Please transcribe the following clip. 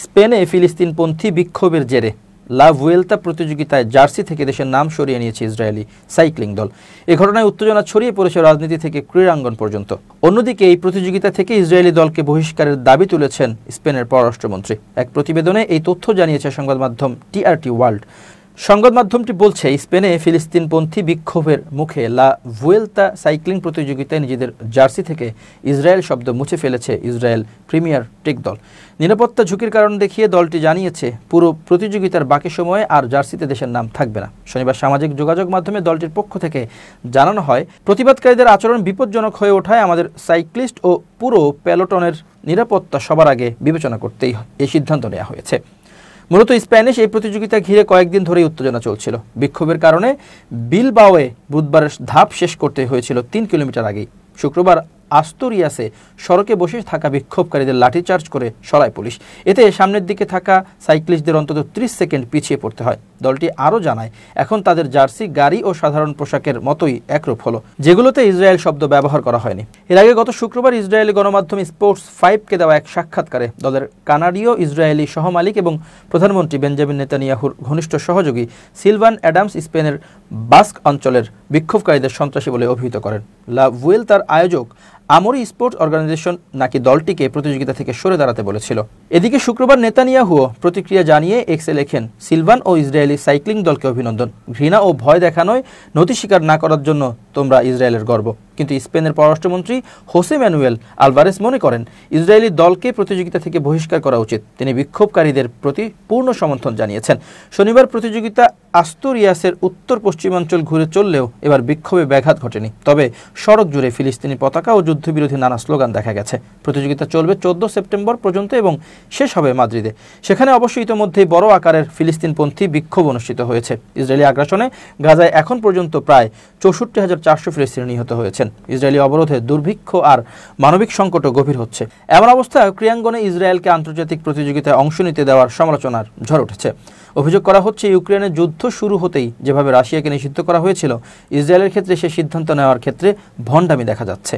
স্পেনে ফিলিস্তিনপন্থী বিক্ষোভের জেরে লা ভুয়েলতা প্রতিযোগিতায় জার্সি থেকে দেশের নাম সরিয়ে নিয়েছে ইসরায়েলি সাইক্লিং দল। এ ঘটনায় উত্তেজনা ছড়িয়ে পড়েছে রাজনীতি থেকে ক্রীড়াঙ্গন পর্যন্ত। অন্যদিকে এই প্রতিযোগিতা থেকে ইসরায়েলি দলকে বহিষ্কারের দাবি তুলেছেন স্পেনের পররাষ্ট্রমন্ত্রী। এক প্রতিবেদনে এই তথ্য জানিয়েছে সংবাদ মাধ্যম টিআরটি ওয়ার্ল্ড। সংবাদ মাধ্যমটি বলছে, স্পেনে ফিলিস্তিনপন্থী বিক্ষোভের মুখে লা ভুয়েলতা সাইক্লিং প্রতিযোগিতায় নিজেদের জার্সি থেকে ইসরায়েল শব্দ মুছে ফেলেছে ইসরায়েল প্রিমিয়ার টিক দল। নিরাপত্তা ঝুঁকির কারণ দেখিয়ে দলটি জানিয়েছে পুরো প্রতিযোগিতার বাকি সময়ে আর জার্সিতে দেশের নাম থাকবে না। শনিবার সামাজিক যোগাযোগ মাধ্যমে দলটির পক্ষ থেকে জানানো হয়, প্রতিবাদকারীদের আচরণ বিপজ্জনক হয়ে ওঠায় আমাদের সাইক্লিস্ট ও পুরো প্যালোটনের নিরাপত্তা সবার আগে বিবেচনা করতেই এই সিদ্ধান্ত নেওয়া হয়েছে। মূলত স্প্যানিশ এই প্রতিযোগিতা ঘিরে কয়েকদিন ধরেই উত্তেজনা চলছিল। বিক্ষোভের কারণে বিলবাওয়ে বুধবারের ধাপ শেষ করতে হয়েছিল 3 কিলোমিটার আগেই। শুক্রবার আস্তুরিয়াসে সড়কে বসে থাকা বিক্ষোভকারীদের লাঠিচার্জ করে সরায় পুলিশ। এতে সামনের দিকে থাকা সাইক্লিস্টদের অন্তত 30 সেকেন্ড পিছিয়ে পড়তে হয়। দলটি আরও জানায়, এখন তাদের জার্সি গাড়ি ও সাধারণ পোশাকের মতোই একরূপ হলো, যেগুলোতে ইসরায়েল শব্দ ব্যবহার করা হয়নি। এর আগে গত শুক্রবার ইসরায়েলি গণমাধ্যম স্পোর্টস 5কে দেওয়া এক সাক্ষাৎকারে দলের কানাডীয় ইসরায়েলি সহমালিক এবং প্রধানমন্ত্রী বেঞ্জামিন নেতানিয়াহুর ঘনিষ্ঠ সহযোগী সিলভান অ্যাডামস স্পেনের বাস্ক অঞ্চলের বিক্ষোভকারীদের সন্ত্রাসী বলে অভিহিত করেন। লা ভুয়েলতার আয়োজক আমরি স্পোর্টস অর্গানাইজেশন নাকি দলটিকে প্রতিযোগিতা থেকে সরে দাঁড়াতে বলেছিল। এদিকে শুক্রবার নেতানিয়াহুও প্রতিক্রিয়া জানিয়ে এক্সে লেখেন, সিলভান ও ইসরায়েলি সাইক্লিং দলকে অভিনন্দন। ঘৃণা ও ভয় দেখানোয় নতি স্বীকার না করার জন্য তোমরা ইসরায়েলের গর্ব। কিন্তু স্পেনের পররাষ্ট্রমন্ত্রী হোসে ম্যানুয়েল আলভারেস মনে করেন, ইসরায়েলি দলকে প্রতিযোগিতা থেকে বহিষ্কার করা উচিত। তিনি বিক্ষোভকারীদের প্রতি পূর্ণ সমর্থন জানিয়েছেন। শনিবার প্রতিযোগিতা আস্তুরিয়াসের উত্তর পশ্চিমাঞ্চল ঘুরে চললেও এবার বিক্ষোভে ব্যাঘাত ঘটেনি। তবে সড়ক জুড়ে ফিলিস্তিনি পতাকা ও যুদ্ধবিরোধী নানা স্লোগান দেখা গেছে। প্রতিযোগিতা চলবে 14 সেপ্টেম্বর পর্যন্ত এবং শেষ হবে মাদ্রিদে। সেখানে অবশ্য ইতোমধ্যেই বড় আকারের ফিলিস্তিনপন্থী বিক্ষোভ অনুষ্ঠিত হয়েছে। ইসরায়েলি আগ্রাসনে গাজায় এখন পর্যন্ত প্রায় 64,400 ফিলিস্তিনি নিহত হয়েছেন। ইসরায়েলি অবরোধে দুর্ভিক্ষ আর মানবিক সংকটও গভীর হচ্ছে। এমন অবস্থায় ক্রীড়াঙ্গনে ইসরায়েলকে আন্তর্জাতিক প্রতিযোগিতায় অংশ নিতে দেওয়ার সমালোচনার ঝড় উঠেছে। অভিযোগ করা হচ্ছে, ইউক্রেনের যুদ্ধ শুরু হতেই যেভাবে রাশিয়াকে নিষিদ্ধ করা হয়েছিল, ইসরায়েলের ক্ষেত্রে সে সিদ্ধান্ত নেওয়ার ক্ষেত্রে ভণ্ডামি দেখা যাচ্ছে।